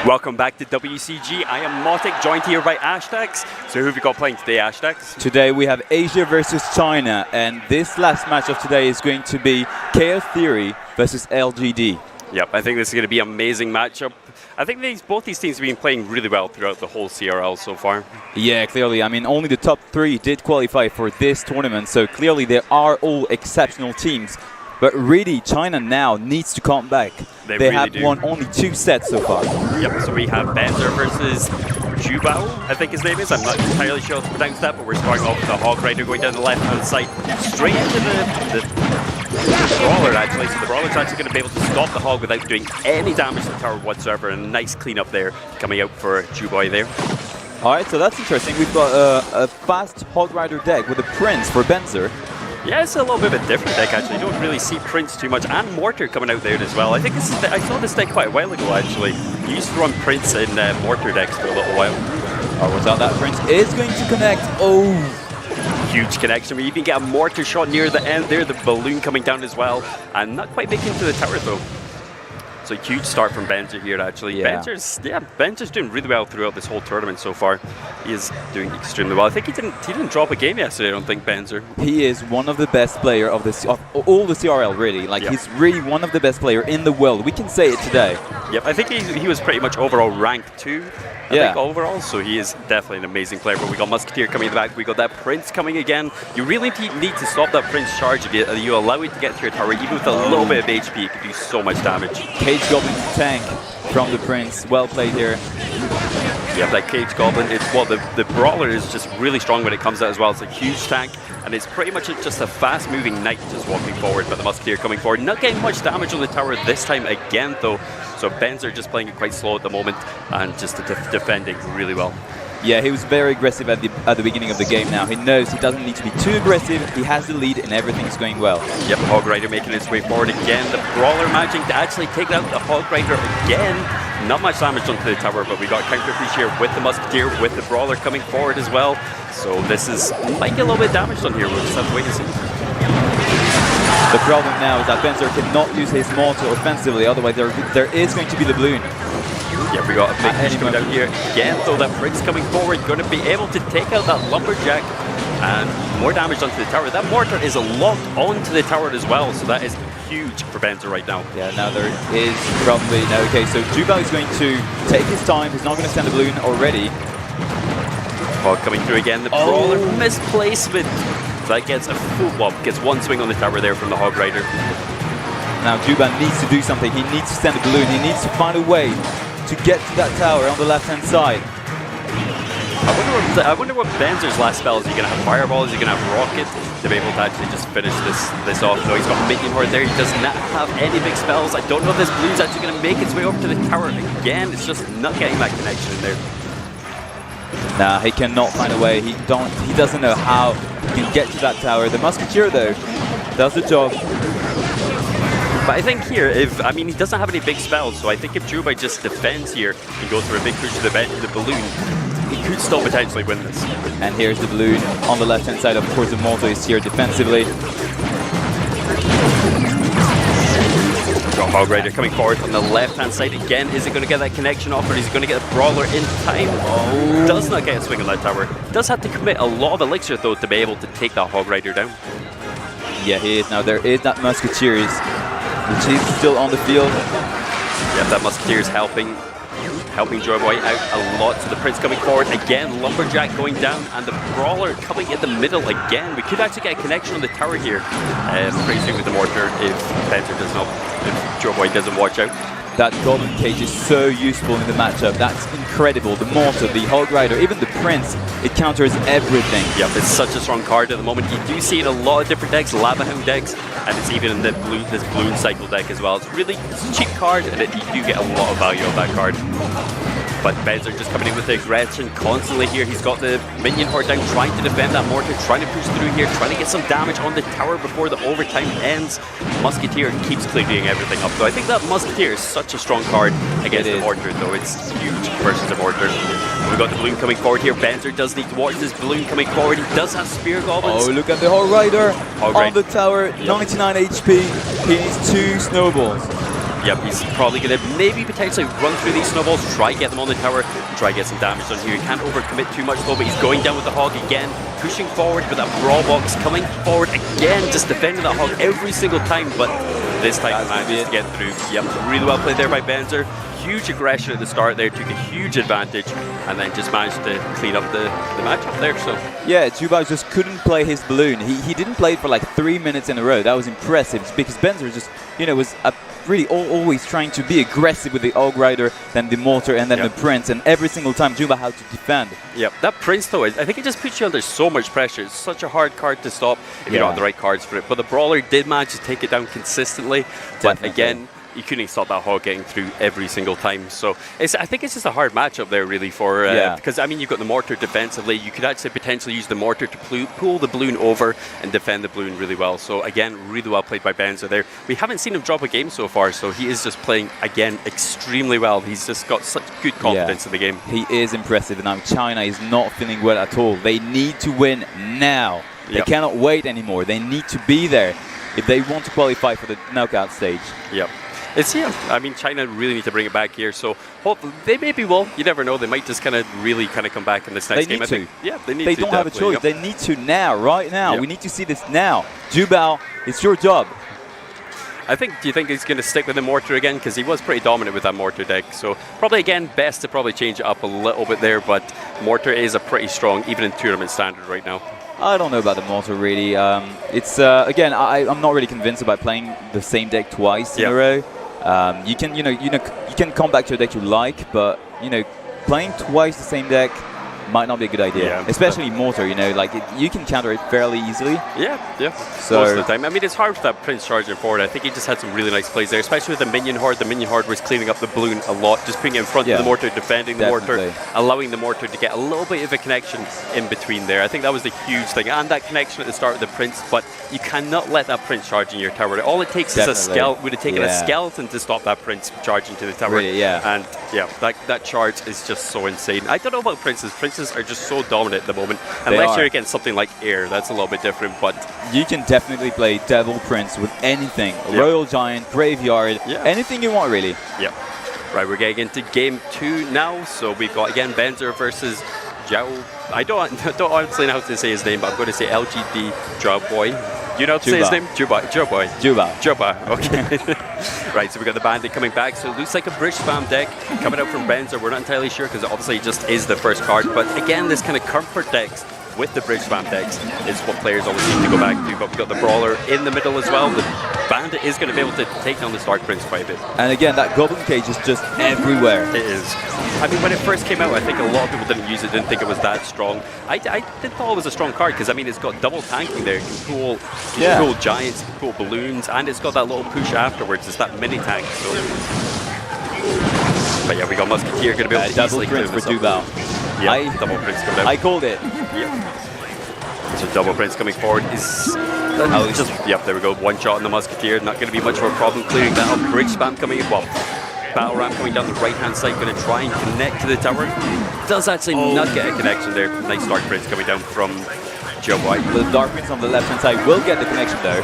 Welcome back to WCG. I am Motic, joined here by Ashtax. So who have you got playing today, Ashtax? Today we have Asia versus China, and this last match of today is going to be Chaos Theory versus LGD. Yep, I think this is going to be an amazing matchup. I think both these teams have been playing really well throughout the whole CRL so far. Yeah, clearly. I mean, only the top 3 did qualify for this tournament, so clearly they are all exceptional teams. But really, China now needs to come back. They really have won only 2 sets so far. Yep, so we have Benzer versus Jubao, I think his name is. I'm not entirely sure how to pronounce that, but we're starting off with the Hog Rider going down the left-hand side, straight into the Brawler, actually. So the Brawler's actually going to be able to stop the Hog without doing any damage to the tower whatsoever. And a nice cleanup there coming out for Jubao there. Alright, so that's interesting. We've got a fast Hog Rider deck with a Prince for Benzer. Yeah, it's a little bit of a different deck, actually. You don't really see Prince too much, and Mortar coming out there as well. I think this is I saw this deck quite a while ago, actually. You used to run Prince in Mortar decks for a little while. Oh, what's that? That Prince is going to connect. Oh! Huge connection. We even get a Mortar shot near the end there, the balloon coming down as well, and not quite making it to the tower, though. So a huge start from Benzer here, actually. Yeah. Benzer's doing really well throughout this whole tournament so far. He is doing extremely well. I think he didn't drop a game yesterday, I don't think, Benzer. He is one of the best players of all the CRL, really. Like, he's really one of the best players in the world. We can say it today. Yep, I think he was pretty much overall ranked 2. I think overall, so he is definitely an amazing player. But we got Musketeer coming in the back, we got that Prince coming again. You really need to stop that Prince charge. If you allow it to get to your tower, even with a little bit of HP, it could do so much damage. Cage Goblin tank from the Prince, well played here. Yeah, that Cage Goblin, it's the Brawler is just really strong when it comes out as well. It's a huge tank, and it's pretty much just a fast-moving knight just walking forward, but the Musketeer coming forward. Not getting much damage on the tower this time again, though. So Benzer just playing it quite slow at the moment, and just defending really well. Yeah, he was very aggressive at the beginning of the game now. He knows he doesn't need to be too aggressive. He has the lead, and everything's going well. Yep, Hog Rider making its way forward again. The Brawler managing to actually take out the Hog Rider again. Not much damage onto the tower, but we got counter breach here with the Musketeer, with the Brawler coming forward as well. So this might get a little bit damaged on here. We'll just have to wait and see. The problem now is that Benzer cannot use his mortar offensively, otherwise there is going to be the balloon. Yeah, we got a big push coming down here again, though that Prince coming forward, going to be able to take out that Lumberjack, and more damage onto the tower. That Mortar is locked onto the tower as well, so that is huge for Benzer right now. Yeah, now there is probably no. Okay, so Jubao is going to take his time. He's not going to send the balloon already. Hog coming through again. The Brawler misplacement. So that gets a full wop, gets one swing on the tower there from the Hog Rider. Now Jubao needs to do something. He needs to send a balloon. He needs to find a way to get to that tower on the left-hand side. I wonder what Benzer's last spell is. Is he going to have Fireball? Is he going to have Rocket to be able to actually just finish this off? No, he's got Minion Horde there. He does not have any big spells. I don't know if this balloon's actually going to make its way over to the tower again. It's just not getting that connection in there. Nah, he cannot find a way. He doesn't know how he can get to that tower. The Musketeer, though, does the job. But I think here, he doesn't have any big spells, so I think if Jubao just defends here and goes for a big push to the balloon, he could still potentially win this. And here's the balloon on the left-hand side. Of course, the Mortar is here defensively. Got Hog Rider coming forward on the left-hand side again. Is it going to get that connection off, or is he going to get the Brawler in time? Oh. Does not get a swing on that tower. Does have to commit a lot of elixir, though, to be able to take that Hog Rider down. Yeah, he is. Now, there is that Musketeer, which is still on the field. Yeah, that Musketeer is helping Jubao out a lot. So the Prince coming forward again, Lumberjack going down, and the Brawler coming in the middle again. We could actually get a connection on the tower here. Pretty soon with the Mortar if Benzer does not, if Jubao doesn't watch out. That Golden Cage is so useful in the matchup. That's incredible. The Mortar, the Hog Rider, even the Prince, it counters everything. Yep, it's such a strong card at the moment. You do see it in a lot of different decks, Lava Hound decks, and it's even in this Balloon Cycle deck as well. It's a cheap card, and you do get a lot of value on that card. But Benzer just coming in with the aggression constantly here. He's got the Minion Horde down, trying to defend that Mortar, trying to push through here, trying to get some damage on the tower before the overtime ends. Musketeer keeps cleaning everything up, though. I think that Musketeer is such a strong card against the Mortar, though. It's huge versus the Mortar. And we've got the balloon coming forward here. Benzer does need to watch this balloon coming forward. He does have Spear Goblins. Oh, look at the Hog Rider on the tower, 99 HP. He needs 2 snowballs. Yep, he's probably going to maybe potentially run through these snowballs, try get them on the tower, try get some damage done here. He can't overcommit too much though, but he's going down with the hog again, pushing forward with that brawl box, coming forward again, just defending that hog every single time, but this time he managed to get through. Yep, really well played there by Benzer. Huge aggression at the start there, took a huge advantage, and then just managed to clean up the matchup there. So yeah, Zhubao just couldn't play his balloon. He didn't play it for like 3 minutes in a row. That was impressive because Benzer just, was really always trying to be aggressive with the Og Rider, then the Mortar, and then the Prince, and every single time Zhubao had to defend. Yep, that Prince though, I think it just puts you under so much pressure. It's such a hard card to stop if you don't have the right cards for it. But the Brawler did manage to take it down consistently. But again, you couldn't stop that hog getting through every single time. So I think it's just a hard matchup there really for, because I mean you've got the Mortar defensively, you could actually potentially use the Mortar to pull the balloon over and defend the balloon really well. So again, really well played by Benzer there. We haven't seen him drop a game so far, so he is just playing again extremely well. He's just got such good confidence in the game. He is impressive. Now China is not feeling well at all. They need to win now. They cannot wait anymore. They need to be there if they want to qualify for the knockout stage. Yep. I mean, China really need to bring it back here, so hopefully they maybe will. You never know. They might just really come back in this next game. They need to. They don't have a choice. They need to now, right now. We need to see this now. Zhubao, it's your job. Do you think he's going to stick with the Mortar again? Because he was pretty dominant with that Mortar deck. So probably, again, best to probably change it up a little bit there, but Mortar is a pretty strong, even in tournament standard right now. I don't know about the Mortar really. It's again, I'm not really convinced about playing the same deck twice in a row. You can come back to a deck you like, but playing twice the same deck might not be a good idea, especially Mortar. You can counter it fairly easily. So most of the time. I mean, it's hard with that Prince charging forward. I think he just had some really nice plays there, especially with the Minion Horde. The Minion Horde was cleaning up the balloon a lot, just putting it in front of the Mortar, defending the Mortar, allowing the Mortar to get a little bit of a connection in between there. I think that was the huge thing, and that connection at the start of the Prince, but you cannot let that Prince charge in your tower. All it takes is a skeleton. Would have taken a skeleton to stop that Prince charging to the tower. And that charge is just so insane. I don't know about Princes. Princes are just so dominant at the moment. Unless you're against something like Air, that's a little bit different. But you can definitely play Devil Prince with anything. Royal Giant, Graveyard, anything you want really. Right, we're getting into game 2 now. So we've got again Benzer versus Zhao. I don't honestly know how to say his name, but I'm going to say LGD Zhao Boy. You know how to say his name? Zhubao. Okay. Right, so we got the Bandit coming back. So it looks like a Bridge Spam deck coming out from Benzer. We're not entirely sure because obviously it just is the first card. But again, this kind of comfort decks with the Bridge Spam decks is what players always seem to go back to. But we've got the Brawler in the middle as well. The Bandit is going to be able to take down the Dark Prince quite a bit. And again, that Goblin Cage is just everywhere. It is. I mean, when it first came out, I think a lot of people didn't use it, didn't think it was that strong. I did thought it was a strong card because, I mean, it's got double tanking there. It can pull giants, it can pull balloons, and it's got that little push afterwards. It's that mini tank. So. But yeah, we got Musketeer going to be able to double Prince for Zhubao. Double Prince coming out. I called it. So double Prince coming forward is there we go, one shot on the Musketeer, not going to be much of a problem clearing that up. Bridge Spam coming in, Battle Ram coming down the right hand side, going to try and connect to the tower. Does actually not get a connection there. Nice Dark Prince coming down from Joe White. The Dark Prince on the left hand side will get the connection though.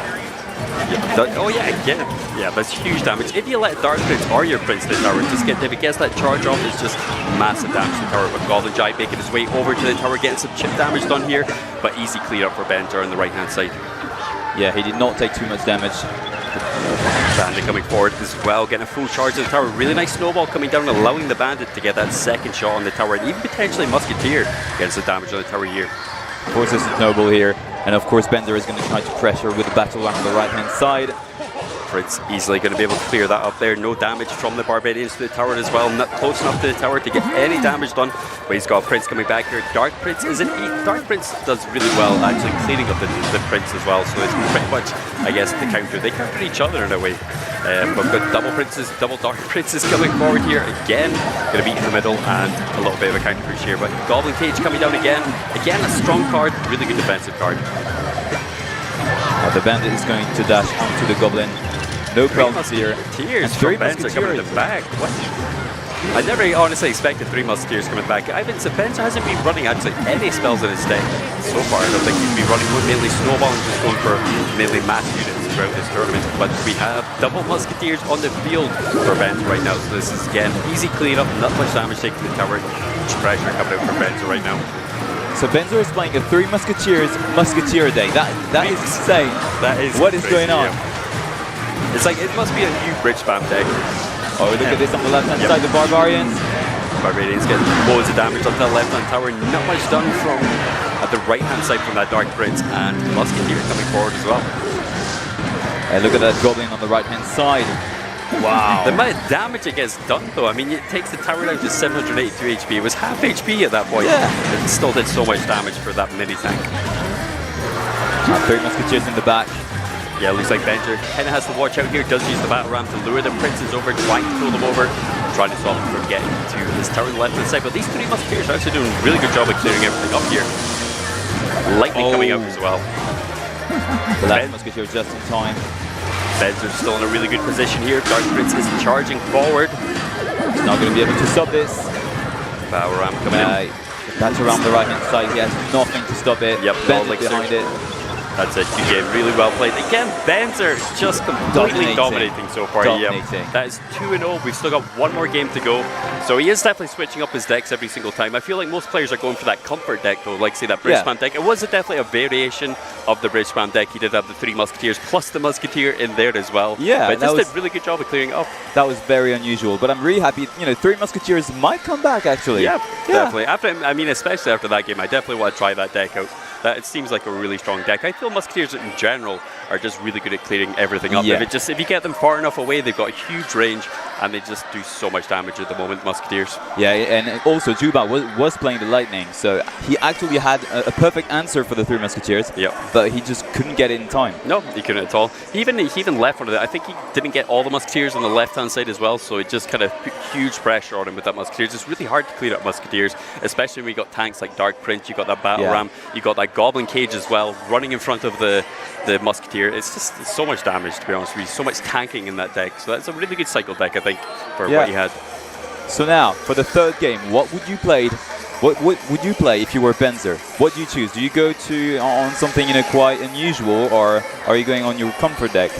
That's huge damage. If you let Dark Prince or your Prince to the tower, if it gets that charge off, it's just massive damage to the tower. But Goblin Giant making his way over to the tower, getting some chip damage done here, but easy clear up for Benzer on the right hand side. Yeah, he did not take too much damage. Bandit coming forward as well, getting a full charge of the tower. Really nice snowball coming down, allowing the Bandit to get that second shot on the tower, and even potentially Musketeer gets the damage on the tower here. Of course, this is Noble here, and of course Benzer is going to try to pressure with the Battle Ram on the right hand side. It's easily going to be able to clear that up there. No damage from the Barbarians to the tower as well. Not close enough to the tower to get any damage done. But he's got Prince coming back here. Dark Prince is Dark Prince does really well actually cleaning up the Prince as well. So it's pretty much, I guess, the counter. They counter each other in a way. But we've got double Dark Princes coming forward here again. Going to be in the middle and a little bit of a counter push here. But Goblin Cage coming down again. Again, a strong card. Really good defensive card. The Bandit is going to dash onto the Goblin. No problems here. Tears from Benzer coming in the back. What? I never honestly expected 3 Musketeers coming back. Benzer hasn't been running actually any spells in his deck so far. I don't think he's been running mainly Snowball and just going for mainly mass units. throughout this tournament. But we have double Musketeers on the field for Benzer right now. So this is, again, easy cleanup, not much damage taken to the tower. Much pressure coming out for Benzer right now. So Benzer is playing a 3 Musketeers Musketeer deck. That is insane. That is what is going on? Yeah. It's like, it must be a new bridge spam deck. Oh, look at this on the left-hand side, the Barbarians. Barbarians getting loads of damage onto the left-hand tower. Not much done from at the right-hand side from that Dark Prince, and Musketeer coming forward as well. Hey, look at that Goblin on the right-hand side. Wow. The amount of damage it gets done, though, I mean, it takes the tower down to 782 HP. It was half HP at that point. Yeah. It still did so much damage for that mini tank. 3 Musketeers in the back. Yeah, looks like Benzer kind of has to watch out here. Does use the battle ram to lure the princes over, trying to pull them over, trying to stop them from getting to this tower on the left-hand side. But these 3 Musketeers are actually doing a really good job of clearing everything up here. Lightning coming out as well. The last Musketeer just in time. Benzer's still in a really good position here. Dark Prince is charging forward. He's not going to be able to stop this. Battle ram coming in. That's around the right-hand side. He has nothing to stop it. Yep, Benzer behind it. That's a good game, really well played. Again, Benzer just completely dominating so far. Dominating. Yeah, that is 2-0. We've still got one more game to go. So he is definitely switching up his decks every single time. I feel like most players are going for that comfort deck, though, like say that Bridge Spam deck. It was definitely a variation of the Bridge Spam deck. He did have the 3 Musketeers plus the Musketeer in there as well. Yeah, but just did a really good job of clearing it up. That was very unusual, but I'm really happy. You know, 3 Musketeers might come back actually. Yeah, definitely. After, I mean, especially after that game, I definitely want to try that deck out. It seems like a really strong deck. I feel Musketeers in general are just really good at clearing everything up. Yeah. If you get them far enough away, they've got a huge range, and they just do so much damage at the moment, Musketeers. Yeah, and also Juba was playing the Lightning, so he actually had a perfect answer for the 3 Musketeers. Yep. But he just couldn't get it in time. No, he couldn't at all. He even left one of the. I think he didn't get all the Musketeers on the left-hand side as well, so it just kind of put huge pressure on him with that Musketeers. It's really hard to clear up Musketeers, especially when you got tanks like Dark Prince, you got that Battle Ram, you got that Goblin Cage as well, running in front of the Musketeer. It's just so much damage, to be honest with you. So much tanking in that deck. So that's a really good cycle deck, I think, for what he had. So now, for the 3rd game, what would you play? What would you play if you were Benzer? What do you choose? Do you go on something quite unusual, or are you going on your comfort deck?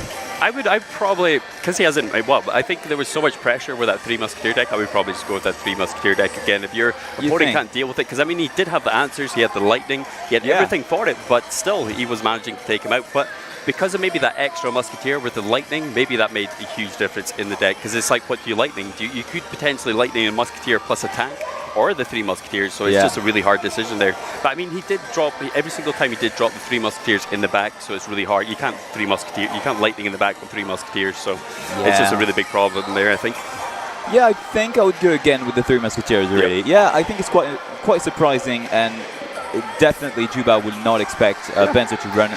I'd probably, because he hasn't, well, I think there was so much pressure with that 3 Musketeer deck, I would probably just go with that 3 Musketeer deck again. If your opponent can't deal with it, because I mean, he did have the answers, he had the Lightning, he had everything for it, but still, he was managing to take him out. But because of maybe that extra Musketeer with the Lightning, maybe that made a huge difference in the deck, because it's like, what do you Lightning? You could potentially Lightning a Musketeer plus a tank, or the 3 Musketeers, so it's just a really hard decision there. But I mean, he did drop, every single time he did drop the 3 Musketeers in the back, so it's really hard. You can't you can't Lightning in the back with 3 Musketeers, so it's just a really big problem there, I think. Yeah, I think I would go again with the 3 Musketeers, really. Yeah, I think it's quite surprising, and definitely Juba would not expect Benzer to run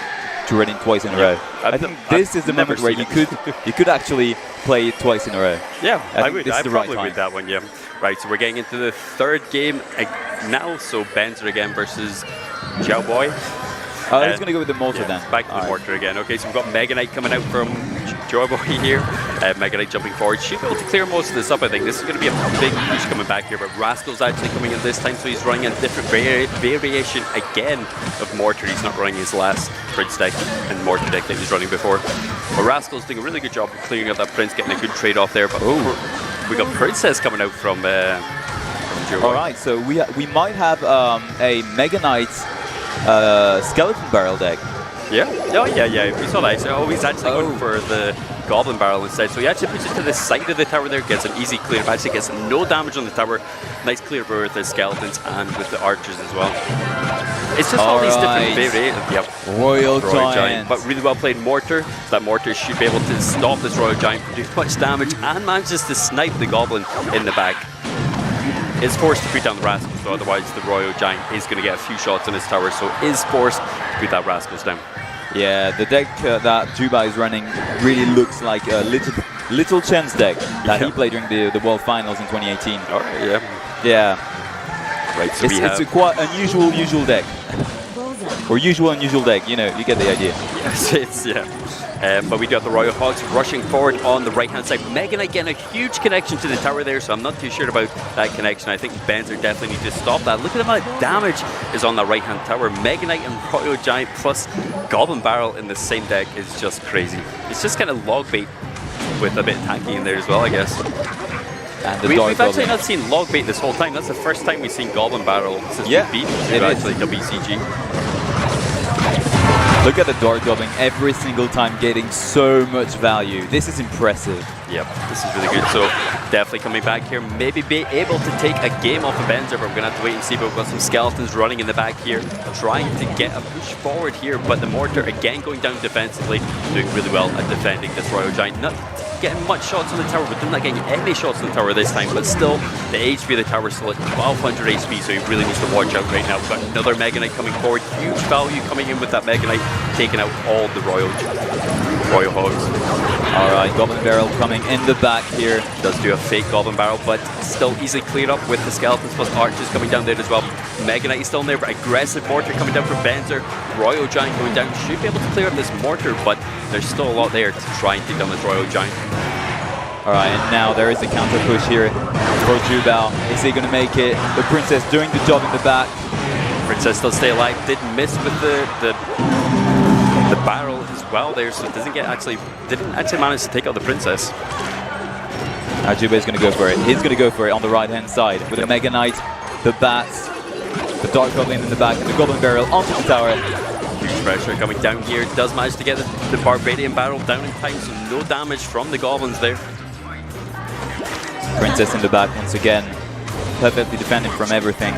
in twice in a row. I think this is the moment where you could actually play it twice in a row. Yeah, I would. I probably would that one, Right, so we're getting into the 3rd game now. So Benzer again versus Xiao Boy. Oh, he's going to go with the Mortar then. Back to the Mortar again. Okay, so we've got Mega Knight coming out from Xiao Boy here. Mega Knight jumping forward. Should be able to clear most of this up, I think. This is going to be a big push coming back here, but Rascal's actually coming in this time, so he's running a different variation again of Mortar. He's not running his last Prince deck and Mortar deck that he was running before. But Rascal's doing a really good job of clearing out that Prince, getting a good trade off there. But we got Princess coming out from Xiao Boy. All right, so we might have a Mega Knight Skeleton Barrel deck. Yeah. Oh, yeah. We saw that. So, he's actually going for the Goblin Barrel instead. So he actually puts it to the side of the tower there, gets an easy clear up. Actually gets no damage on the tower. Nice clear up with the skeletons and with the archers as well. It's just all these different variations. Yep. Royal Giant. But really well played Mortar. That Mortar should be able to stop this Royal Giant from doing much damage and manages to snipe the Goblin in the back. Is forced to put down the Rascals, so otherwise the Royal Giant is going to get a few shots on his tower, so is forced to put that Rascals down. Yeah, the deck that Juba is running really looks like a Little Chen's deck that he played during the World Finals in 2018. All right, yeah. Right, so it's a quite unusual deck. Or unusual deck, you get the idea. Yes, But we do have the Royal Hogs rushing forward on the right-hand side. Mega Knight getting a huge connection to the tower there, so I'm not too sure about that connection. I think Benzer definitely need to stop that. Look at the amount of damage is on that right-hand tower. Mega Knight and Royal Giant plus Goblin Barrel in the same deck is just crazy. It's just kind of log bait with a bit of tanky in there as well, I guess. And we've actually not seen log bait this whole time. That's the first time we've seen Goblin Barrel since we beat actually WCG. Look at the Dark Goblin every single time getting so much value. This is impressive. Yep, this is really good. So definitely coming back here, maybe be able to take a game off of Benzer, but we're going to have to wait and see. But we've got some skeletons running in the back here, trying to get a push forward here. But the Mortar, again, going down defensively, doing really well at defending this Royal Giant. Not getting much shots on the tower, but not getting any shots on the tower this time. But still, the HP of the tower is still at 1200 HP, so he really needs to watch out right now. We've got another Mega Knight coming forward. Huge value coming in with that Mega Knight, taking out all the Royal Hogs. All right, Goblin Barrel coming in the back here. Does do a fake Goblin Barrel, but still easily cleared up with the Skeletons plus Archers coming down there as well. Mega Knight is still in there, but aggressive Mortar coming down from Benzer. Royal Giant going down. Should be able to clear up this Mortar, but there's still a lot there to try and take down this Royal Giant. All right, and now there is a counter push here for Jubao. Is he going to make it? The Princess doing the job in the back. Princess still stay alive. Did miss with the barrel as well there, so it didn't actually manage to take out the Princess. Now Jubei's going to go for it. He's going to go for it on the right-hand side with the Mega Knight, the Bats, the Dark Goblin in the back, and the Goblin Barrel onto the tower. Huge pressure coming down here. Does manage to get the Barbadian Barrel down in time, so no damage from the Goblins there. Princess in the back once again, perfectly defending from everything.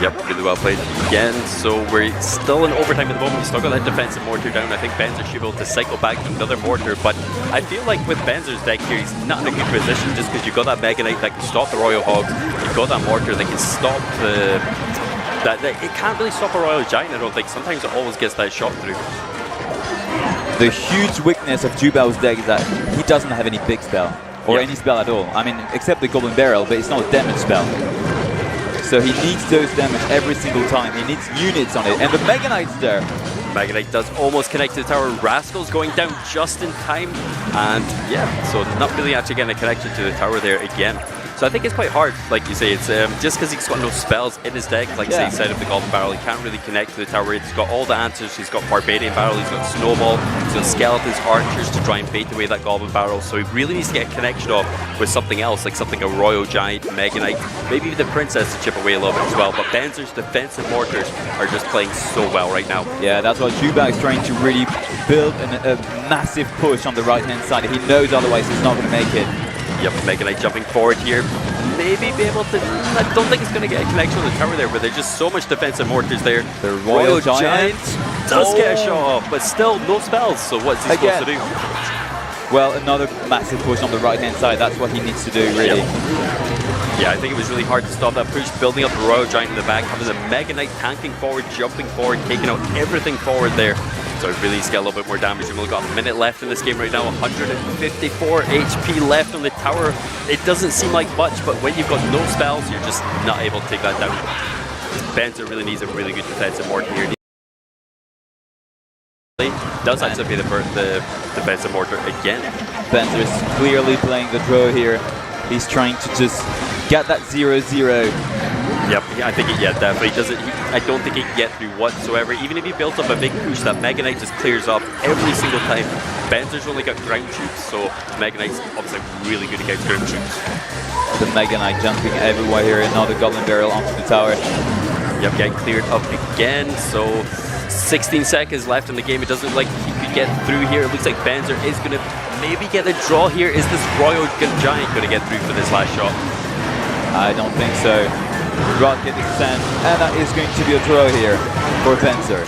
Yep, really well played again. So we're still in overtime at the moment. We still got that defensive Mortar down. I think Benzer should be able to cycle back to another Mortar, but I feel like with Benzer's deck here, he's not in a good position just because you've got that Mega Knight that can stop the Royal Hogs. You've got that Mortar that can stop the... it can't really stop a Royal Giant, I don't think. Sometimes it always gets that shot through. The huge weakness of Jubao's deck is that he doesn't have any big spell. Or any spell at all. I mean, except the Goblin Barrel, but it's not a damage spell. So he needs those damage every single time. He needs units on it. And the Mega Knight's there. Mega Knight does almost connect to the tower. Rascal's going down just in time. And yeah, so not really actually getting a connection to the tower there again. So I think it's quite hard, like you say, it's just because he's got no spells in his deck, like say inside of the Goblin Barrel, he can't really connect to the tower. He's got all the answers. He's got Barbadian Barrel, he's got Snowball, he's got Skeletons, Archers to try and bait away that Goblin Barrel. So he really needs to get a connection off with something else, like something a Royal Giant, Mega Knight, maybe even the Princess to chip away a little bit as well. But Benzer's defensive Mortars are just playing so well right now. Yeah, that's what Jubao is trying to really build a massive push on the right-hand side. He knows otherwise he's not going to make it. Yep, Mega Knight jumping forward here. Maybe be able to... I don't think it's going to get a connection on the tower there, but there's just so much defensive Mortars there. The Royal Giant does get a shot off, but still no spells. So what's he supposed to do? Well, another massive push on the right-hand side. That's what he needs to do, really. Yeah, I think it was really hard to stop that push, building up the Royal Giant in the back, having the Mega Knight tanking forward, jumping forward, taking out everything forward there. So it really needs to get a little bit more damage. We've only got a minute left in this game right now, 154 HP left on the tower. It doesn't seem like much, but when you've got no spells, you're just not able to take that down. Benzer really needs a really good defensive Mortar here. Does actually be the defensive Mortar again. Benzer is clearly playing the draw here. He's trying to just get that 0-0. Yep, I think definitely doesn't. I don't think he can get through whatsoever. Even if he builds up a big push, that Mega Knight just clears up every single time. Benzer's only got ground troops, so Mega Knight's obviously really good against ground troops. The Mega Knight jumping everywhere here, another Goblin Barrel onto the tower. Yep, getting cleared up again. So 16 seconds left in the game. It doesn't look like he could get through here. It looks like Benzer is going to maybe get the draw here. Is this Royal Giant going to get through for this last shot? I don't think so. Rocket is sent, and that is going to be a draw here for Benzer.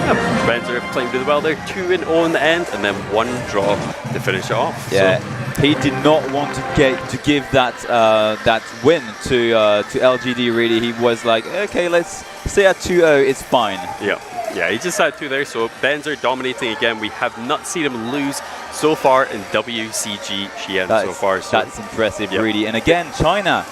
Yeah, Benzer playing really well there. 2-0 in the end, and then one draw to finish it off. Yeah, so he did not want to give that that win to LGD. Really, he was like, okay, let's stay at 2-0. It's fine. Yeah, he just had 2 there. So Benzer dominating again. We have not seen him lose so far in WCG xi'an so far. So that's impressive, really. And again, China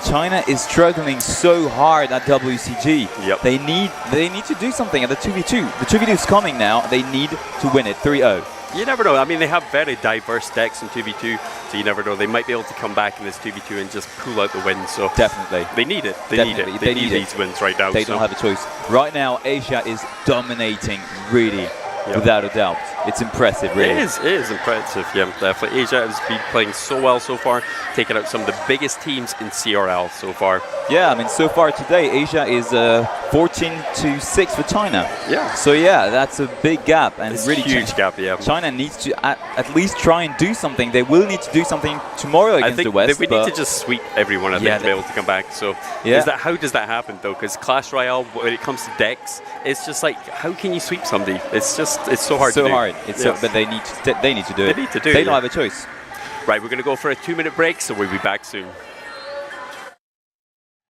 China is struggling so hard at WCG. Yep. They need to do something at the 2v2. The 2v2 is coming now. They need to win it 3-0. You never know. I mean, they have very diverse decks in 2v2, so you never know. They might be able to come back in this 2v2 and just pull out the win. So definitely, they need it. They need it. They need these wins right now. They don't have a choice. Right now, Asia is dominating, really, without a doubt. It's impressive, really. It is impressive, yeah, definitely. Asia has been playing so well so far, taking out some of the biggest teams in CRL so far. Yeah, I mean, so far today, Asia is 14-6 for China. Yeah. So, yeah, that's a big gap. And it's really a huge gap, yeah. China needs to at least try and do something. They will need to do something tomorrow against the West. We need to just sweep everyone, I think, to be able to come back. So, how does that happen, though? Because Clash Royale, when it comes to decks, it's just like, how can you sweep somebody? It's so hard to do. So hard. It's so, but they need to do it. They need to do it. They don't have a choice. Right, we're going to go for a 2-minute break, so we'll be back soon.